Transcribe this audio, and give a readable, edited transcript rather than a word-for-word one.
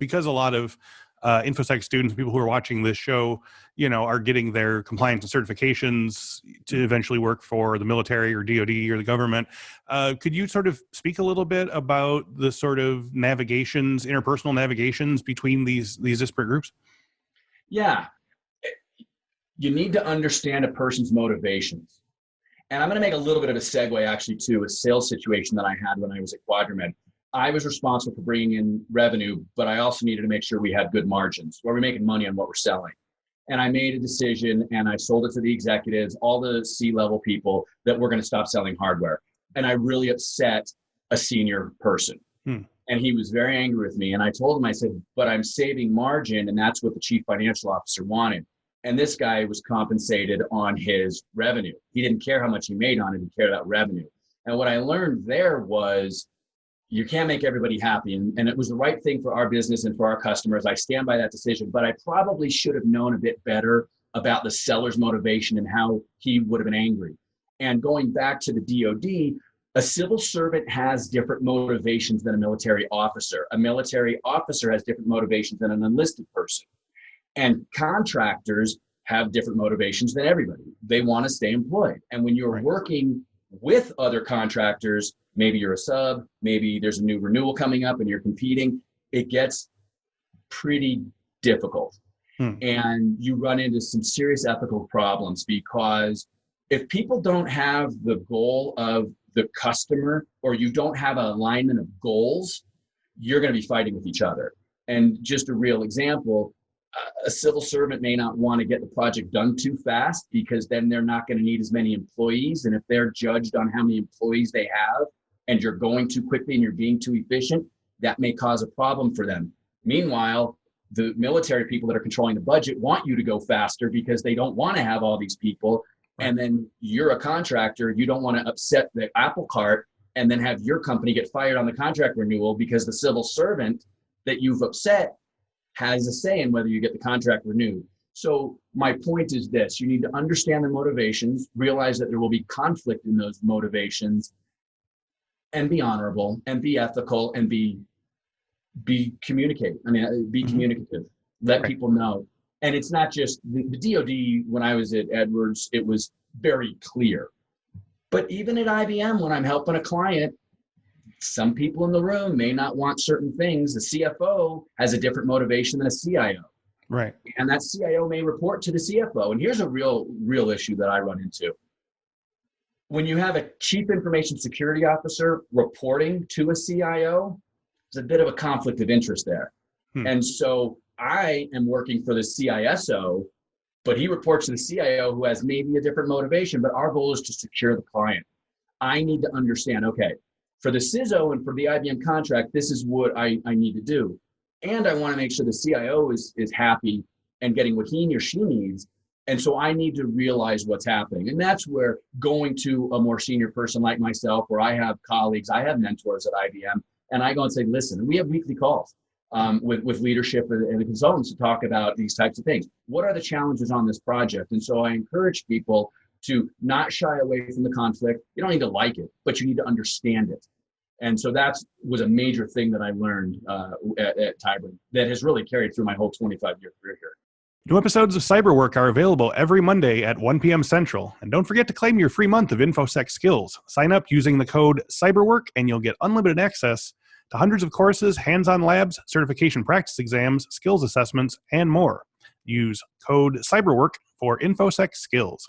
because a lot of Infosec students, people who are watching this show, are getting their compliance and certifications to eventually work for the military or DoD or the government. Could you sort of speak a little bit about the sort of navigations, interpersonal navigations between these disparate groups? Yeah. You need to understand a person's motivations. And I'm going to make a little bit of a segue actually to a sales situation that I had when I was at Quadramed. I was responsible for bringing in revenue, but I also needed to make sure we had good margins. Were we making money on what we're selling? And I made a decision and I sold it to the executives, all the C-level people, that we're going to stop selling hardware. And I really upset a senior person. And he was very angry with me. And I told him, I said, but I'm saving margin, and that's what the chief financial officer wanted. And this guy was compensated on his revenue. He didn't care how much he made on it, he cared about revenue. And what I learned there was, you can't make everybody happy. And it was the right thing for our business and for our customers. I stand by that decision, but I probably should have known a bit better about the seller's motivation and how he would have been angry. And going back to the DoD, a civil servant has different motivations than a military officer. A military officer has different motivations than an enlisted person. And contractors have different motivations than everybody. They want to stay employed. And when you're working with other contractors, maybe you're a sub, maybe there's a new renewal coming up and you're competing, it gets pretty difficult. And you run into some serious ethical problems, because if people don't have the goal of the customer, or you don't have an alignment of goals, you're going to be fighting with each other. And just a real example, a civil servant may not want to get the project done too fast, because then they're not going to need as many employees. And if they're judged on how many employees they have, and you're going too quickly and you're being too efficient, that may cause a problem for them. Meanwhile, the military people that are controlling the budget want you to go faster because they don't want to have all these people. And then you're a contractor, you don't want to upset the apple cart and then have your company get fired on the contract renewal because the civil servant that you've upset has a say in whether you get the contract renewed. So my point is this: you need to understand the motivations, realize that there will be conflict in those motivations, and be honorable and be ethical and be communicative. Let people know. And it's not just the DoD. When I was at Edwards, it was very clear. But even at IBM, when I'm helping a client, some people in the room may not want certain things. The CFO has a different motivation than a CIO. Right. And that CIO may report to the CFO. And here's a real issue that I run into. When you have a chief information security officer reporting to a CIO, there's a bit of a conflict of interest there. And so I am working for the CISO, but he reports to the CIO, who has maybe a different motivation, but our goal is to secure the client. I need to understand, okay, for the CISO and for the IBM contract, this is what I need to do. And I want to make sure the CIO is happy and getting what he or she needs. And so I need to realize what's happening. And that's where going to a more senior person like myself, where I have colleagues, I have mentors at IBM, and I go and say, listen, and we have weekly calls with leadership and the consultants to talk about these types of things. What are the challenges on this project? And so I encourage people to not shy away from the conflict. You don't need to like it, but you need to understand it. And so that was a major thing that I learned at Tyburn that has really carried through my whole 25-year career here. New episodes of Cyberwork are available every Monday at 1 p.m. Central. And don't forget to claim your free month of Infosec skills. Sign up using the code Cyberwork and you'll get unlimited access to hundreds of courses, hands-on labs, certification practice exams, skills assessments, and more. Use code Cyberwork for Infosec skills.